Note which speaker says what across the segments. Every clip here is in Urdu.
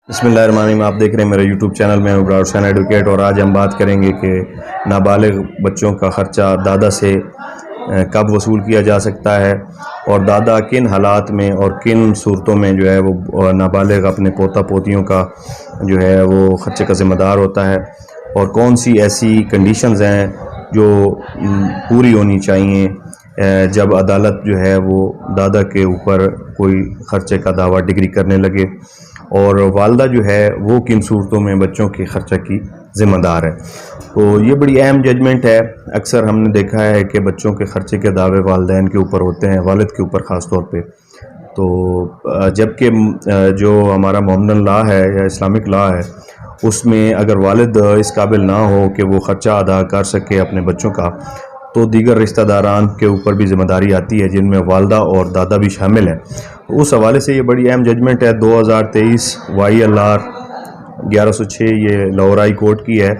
Speaker 1: بسم اللہ الرحمن الرحیم. آپ دیکھ رہے ہیں میرا یوٹیوب چینل. میں ابرار حسین ایڈوکیٹ، اور آج ہم بات کریں گے کہ نابالغ بچوں کا خرچہ دادا سے کب وصول کیا جا سکتا ہے، اور دادا کن حالات میں اور کن صورتوں میں جو ہے وہ نابالغ اپنے پوتا پوتیوں کا جو ہے وہ خرچے کا ذمہ دار ہوتا ہے، اور کون سی ایسی کنڈیشنز ہیں جو پوری ہونی چاہیے جب عدالت جو ہے وہ دادا کے اوپر کوئی خرچے کا دعویٰ ڈگری کرنے لگے، اور والدہ جو ہے وہ کن صورتوں میں بچوں کے خرچہ کی ذمہ دار ہے. تو یہ بڑی اہم ججمنٹ ہے. اکثر ہم نے دیکھا ہے کہ بچوں کے خرچے کے دعوے والدین کے اوپر ہوتے ہیں، والد کے اوپر خاص طور پہ. تو جبکہ جو ہمارا مومن لا ہے یا اسلامک لا ہے، اس میں اگر والد اس قابل نہ ہو کہ وہ خرچہ ادا کر سکے اپنے بچوں کا، تو دیگر رشتہ داران کے اوپر بھی ذمہ داری آتی ہے، جن میں والدہ اور دادا بھی شامل ہیں. اس حوالے سے یہ بڑی اہم ججمنٹ ہے. 2023 YLR 1106 یہ لاہور ہائی کورٹ کی ہے،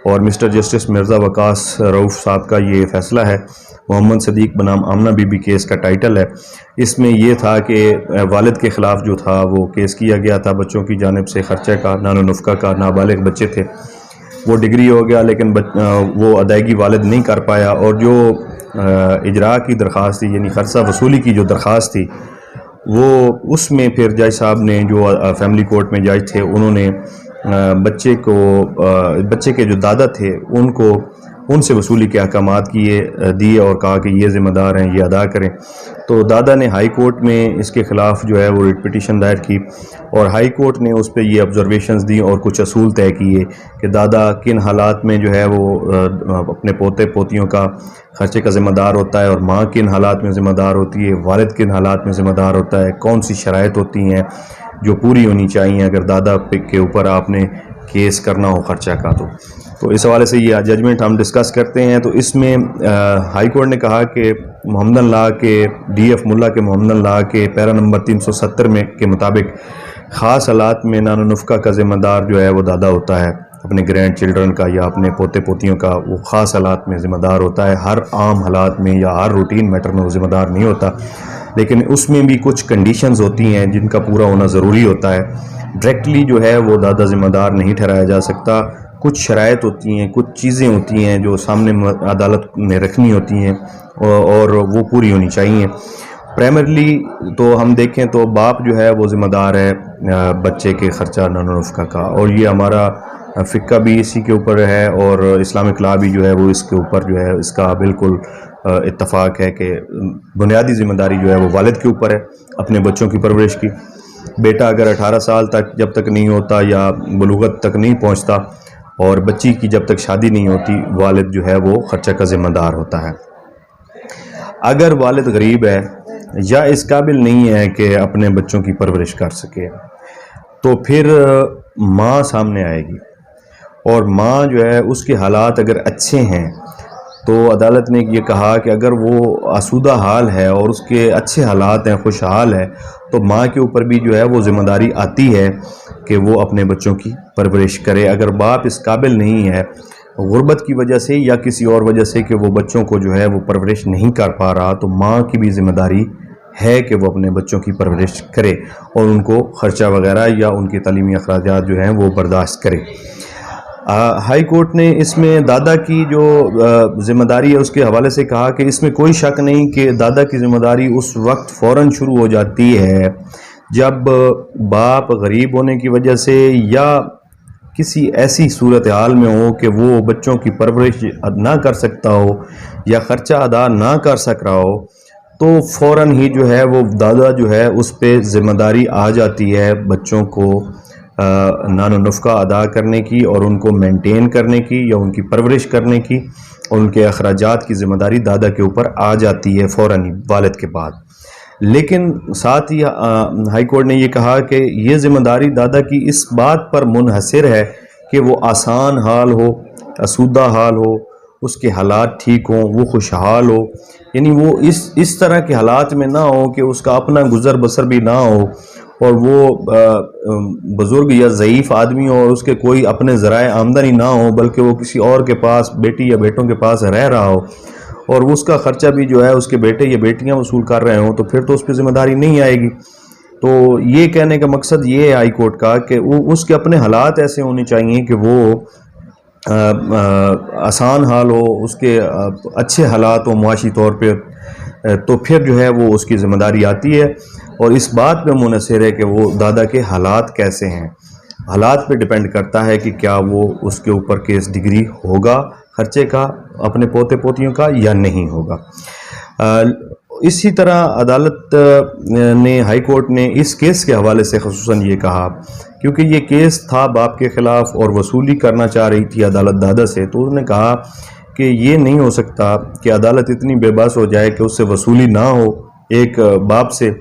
Speaker 1: اور مسٹر جسٹس مرزا وقاص رؤف صاحب کا یہ فیصلہ ہے. محمد صدیق بنام آمنہ بی بی کیس کا ٹائٹل ہے. اس میں یہ تھا کہ والد کے خلاف جو تھا وہ کیس کیا گیا تھا بچوں کی جانب سے، خرچے کا، نان و نفقہ کا. نابالغ بچے تھے، وہ ڈگری ہو گیا، لیکن وہ ادائیگی والد نہیں کر پایا، اور جو اجراء کی درخواست تھی، یعنی خرچہ وصولی کی جو درخواست تھی، وہ اس میں پھر جج صاحب نے، جو فیملی کورٹ میں جج تھے، انہوں نے بچے کے جو دادا تھے ان سے وصولی کے احکامات دیے اور کہا کہ یہ ذمہ دار ہیں، یہ ادا کریں. تو دادا نے ہائی کورٹ میں اس کے خلاف جو ہے وہ ریٹ پٹیشن دائر کی، اور ہائی کورٹ نے اس پہ یہ آبزرویشنز دی اور کچھ اصول طے کیے کہ دادا کن حالات میں جو ہے وہ اپنے پوتے پوتیوں کا خرچے کا ذمہ دار ہوتا ہے، اور ماں کن حالات میں ذمہ دار ہوتی ہے، والد کن حالات میں ذمہ دار ہوتا ہے، کون سی شرائط ہوتی ہیں جو پوری ہونی چاہیے اگر دادا کے اوپر آپ نے کیس کرنا ہو خرچہ کا. تو اس حوالے سے یہ ججمنٹ ہم ڈسکس کرتے ہیں. تو اس میں ہائی کورٹ نے کہا کہ محمد لا کے DF ملا کے محمد لا کے پیرا نمبر 370 میں کے مطابق خاص حالات میں نان و نفقہ کا ذمہ دار جو ہے وہ دادا ہوتا ہے، اپنے گرینڈ چلڈرن کا یا اپنے پوتے پوتیوں کا. وہ خاص حالات میں ذمہ دار ہوتا ہے، ہر عام حالات میں یا ہر روٹین میٹر میں وہ ذمہ دار نہیں ہوتا. لیکن اس میں بھی کچھ کنڈیشنز ہوتی ہیں جن کا پورا ہونا ضروری ہوتا ہے. ڈائریکٹلی جو ہے وہ دادا ذمہ دار نہیں ٹھہرایا جا سکتا. کچھ شرائط ہوتی ہیں، کچھ چیزیں ہوتی ہیں جو سامنے عدالت نے رکھنی ہوتی ہیں، اور وہ پوری ہونی چاہیے. پرائمرلی تو ہم دیکھیں تو باپ جو ہے وہ ذمہ دار ہے بچے کے خرچہ نان و نفقہ کا، اور یہ ہمارا فقہ بھی اسی کے اوپر ہے، اور اسلامک لا بھی جو ہے وہ اس کے اوپر جو ہے اس کا بالکل اتفاق ہے کہ بنیادی ذمہ داری جو ہے وہ والد کے اوپر ہے اپنے بچوں کی پرورش کی. بیٹا اگر 18 سال تک جب تک نہیں ہوتا یا بلوغت تک نہیں پہنچتا، اور بچی کی جب تک شادی نہیں ہوتی، والد جو ہے وہ خرچہ کا ذمہ دار ہوتا ہے. اگر والد غریب ہے یا اس قابل نہیں ہے کہ اپنے بچوں کی پرورش کر سکے، تو پھر ماں سامنے آئے گی، اور ماں جو ہے اس کے حالات اگر اچھے ہیں تو عدالت نے یہ کہا کہ اگر وہ آسودہ حال ہے اور اس کے اچھے حالات ہیں، خوشحال ہے، تو ماں کے اوپر بھی جو ہے وہ ذمہ داری آتی ہے کہ وہ اپنے بچوں کی پرورش کرے. اگر باپ اس قابل نہیں ہے غربت کی وجہ سے یا کسی اور وجہ سے کہ وہ بچوں کو جو ہے وہ پرورش نہیں کر پا رہا، تو ماں کی بھی ذمہ داری ہے کہ وہ اپنے بچوں کی پرورش کرے اور ان کو خرچہ وغیرہ یا ان کے تعلیمی اخراجات جو ہیں وہ برداشت کرے. ہائی کورٹ نے اس میں دادا کی جو ذمہ داری ہے اس کے حوالے سے کہا کہ اس میں کوئی شک نہیں کہ دادا کی ذمہ داری اس وقت فوراً شروع ہو جاتی ہے جب باپ غریب ہونے کی وجہ سے یا کسی ایسی صورتحال میں ہو کہ وہ بچوں کی پرورش نہ کر سکتا ہو یا خرچہ ادا نہ کر سک رہا ہو، تو فوراً ہی جو ہے وہ دادا جو ہے اس پہ ذمہ داری آ جاتی ہے بچوں کو نان و نفقہ ادا کرنے کی، اور ان کو مینٹین کرنے کی یا ان کی پرورش کرنے کی، اور ان کے اخراجات کی ذمہ داری دادا کے اوپر آ جاتی ہے فوراً ہی والد کے بعد. لیکن ساتھ ہی ہائی کورٹ نے یہ کہا کہ یہ ذمہ داری دادا کی اس بات پر منحصر ہے کہ وہ آسان حال ہو، آسودہ حال ہو، اس کے حالات ٹھیک ہوں، وہ خوشحال ہو، یعنی وہ اس طرح کے حالات میں نہ ہو کہ اس کا اپنا گزر بسر بھی نہ ہو، اور وہ بزرگ یا ضعیف آدمی ہو اور اس کے کوئی اپنے ذرائع آمدنی نہ ہو، بلکہ وہ کسی اور کے پاس، بیٹی یا بیٹوں کے پاس رہ رہا ہو، اور اس کا خرچہ بھی جو ہے اس کے بیٹے یا بیٹیاں وصول کر رہے ہوں، تو پھر تو اس پہ ذمہ داری نہیں آئے گی. تو یہ کہنے کا مقصد یہ ہے ہائی کورٹ کا کہ اس کے اپنے حالات ایسے ہونے چاہیے کہ وہ آسان حال ہو، اس کے اچھے حالات ہو معاشی طور پہ، تو پھر جو ہے وہ اس کی ذمہ داری آتی ہے، اور اس بات پہ منحصر ہے کہ وہ دادا کے حالات کیسے ہیں۔ حالات پہ ڈیپینڈ کرتا ہے کہ کیا وہ اس کے اوپر کیس ڈگری ہوگا خرچے کا اپنے پوتے پوتیوں کا یا نہیں ہوگا۔ اسی طرح عدالت نے، ہائی کورٹ نے اس کیس کے حوالے سے خصوصاً یہ کہا، کیونکہ یہ کیس تھا باپ کے خلاف اور وصولی کرنا چاہ رہی تھی عدالت دادا سے، تو انہوں نے کہا کہ یہ نہیں ہو سکتا کہ عدالت اتنی بے بس ہو جائے کہ اس سے وصولی نہ ہو ایک باپ سے،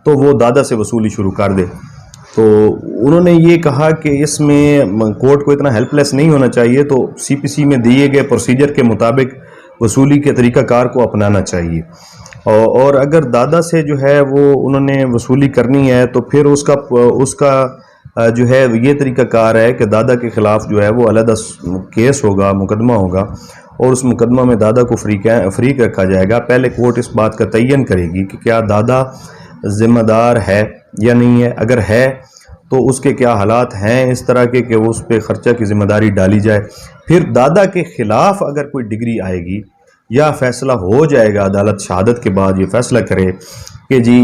Speaker 1: تو وہ دادا سے وصولی شروع کر دے۔ تو انہوں نے یہ کہا کہ اس میں کورٹ کو اتنا ہیلپ لیس نہیں ہونا چاہیے، تو سی پی سی میں دیے گئے پروسیجر کے مطابق وصولی کے طریقہ کار کو اپنانا چاہیے، اور اگر دادا سے جو ہے وہ انہوں نے وصولی کرنی ہے تو پھر اس کا جو ہے یہ طریقہ کار ہے کہ دادا کے خلاف جو ہے وہ علیحدہ کیس ہوگا، مقدمہ ہوگا، اور اس مقدمہ میں دادا کو فریق رکھا جائے گا۔ پہلے کورٹ اس بات کا تعین کرے گی کہ کیا دادا ذمہ دار ہے یا نہیں ہے، اگر ہے تو اس کے کیا حالات ہیں اس طرح کے کہ وہ اس پہ خرچہ کی ذمہ داری ڈالی جائے۔ پھر دادا کے خلاف اگر کوئی ڈگری آئے گی یا فیصلہ ہو جائے گا، عدالت شہادت کے بعد یہ فیصلہ کرے کہ جی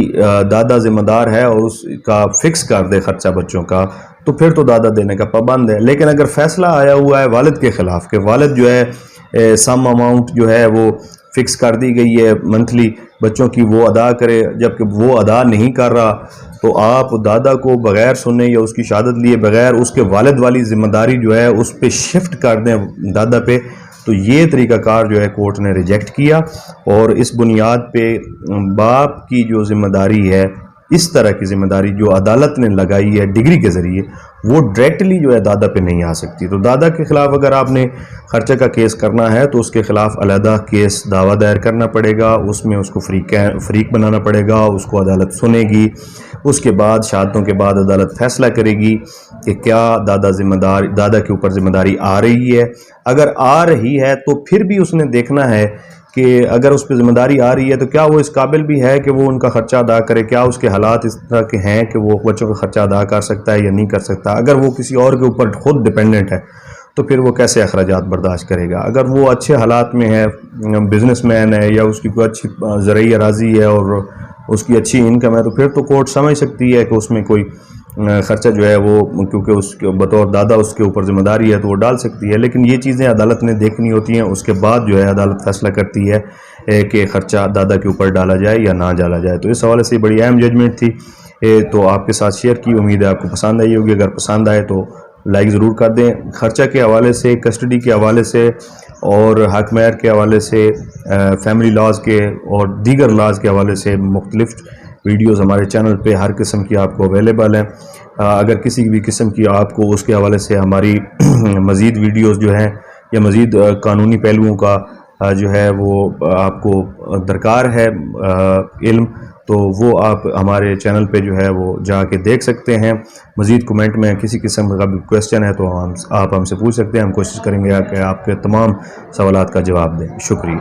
Speaker 1: دادا ذمہ دار ہے اور اس کا فکس کر دے خرچہ بچوں کا، تو پھر تو دادا دینے کا پابند ہے۔ لیکن اگر فیصلہ آیا ہوا ہے والد کے خلاف کہ والد جو ہے سم اماؤنٹ جو ہے وہ فکس کر دی گئی ہے منتھلی بچوں کی وہ ادا کرے، جبکہ وہ ادا نہیں کر رہا، تو آپ دادا کو بغیر سنے یا اس کی شہادت لیے بغیر اس کے والد والی ذمہ داری جو ہے اس پہ شفٹ کر دیں دادا پہ، تو یہ طریقہ کار جو ہے کورٹ نے ریجیکٹ کیا، اور اس بنیاد پہ باپ کی جو ذمہ داری ہے، اس طرح کی ذمہ داری جو عدالت نے لگائی ہے ڈگری کے ذریعے، وہ ڈائریکٹلی جو ہے دادا پہ نہیں آ سکتی۔ تو دادا کے خلاف اگر آپ نے خرچہ کا کیس کرنا ہے تو اس کے خلاف علیحدہ کیس دعویٰ دائر کرنا پڑے گا، اس میں اس کو فریق بنانا پڑے گا، اس کو عدالت سنے گی، اس کے بعد شہادتوں کے بعد عدالت فیصلہ کرے گی کہ کیا دادا کے اوپر ذمہ داری آ رہی ہے۔ اگر آ رہی ہے تو پھر بھی اس نے دیکھنا ہے کہ اگر اس پہ ذمہ داری آ رہی ہے تو کیا وہ اس قابل بھی ہے کہ وہ ان کا خرچہ ادا کرے، کیا اس کے حالات اس طرح کے ہیں کہ وہ بچوں کا خرچہ ادا کر سکتا ہے یا نہیں کر سکتا۔ اگر وہ کسی اور کے اوپر خود ڈیپینڈنٹ ہے تو پھر وہ کیسے اخراجات برداشت کرے گا۔ اگر وہ اچھے حالات میں ہے، بزنس مین ہے، یا اس کی کوئی اچھی زرعی اراضی ہے اور اس کی اچھی انکم ہے، تو پھر تو کورٹ سمجھ سکتی ہے کہ اس میں کوئی خرچہ جو ہے وہ، کیونکہ اس کے بطور دادا اس کے اوپر ذمہ داری ہے تو وہ ڈال سکتی ہے۔ لیکن یہ چیزیں عدالت نے دیکھنی ہوتی ہیں، اس کے بعد جو ہے عدالت فیصلہ کرتی ہے کہ خرچہ دادا کے اوپر ڈالا جائے یا نہ ڈالا جائے۔ تو اس حوالے سے بڑی اہم ججمنٹ تھی، تو آپ کے ساتھ شیئر کی، امید ہے آپ کو پسند آئی ہوگی۔ اگر پسند آئے تو لائک ضرور کر دیں۔ خرچہ کے حوالے سے، کسٹڈی کے حوالے سے اور حق مہر کے حوالے سے، فیملی لاز کے اور دیگر لاز کے حوالے سے مختلف ویڈیوز ہمارے چینل پہ ہر قسم کی آپ کو اویلیبل ہیں۔ اگر کسی بھی قسم کی آپ کو اس کے حوالے سے ہماری مزید ویڈیوز جو ہیں یا مزید قانونی پہلوؤں کا جو ہے وہ آپ کو درکار ہے علم، تو وہ آپ ہمارے چینل پہ جو ہے وہ جا کے دیکھ سکتے ہیں۔ مزید کمنٹ میں کسی قسم کا بھی کویسچن ہے تو آپ ہم سے پوچھ سکتے ہیں، ہم کوشش کریں گے کہ آپ کے تمام سوالات کا جواب دیں۔ شکریہ۔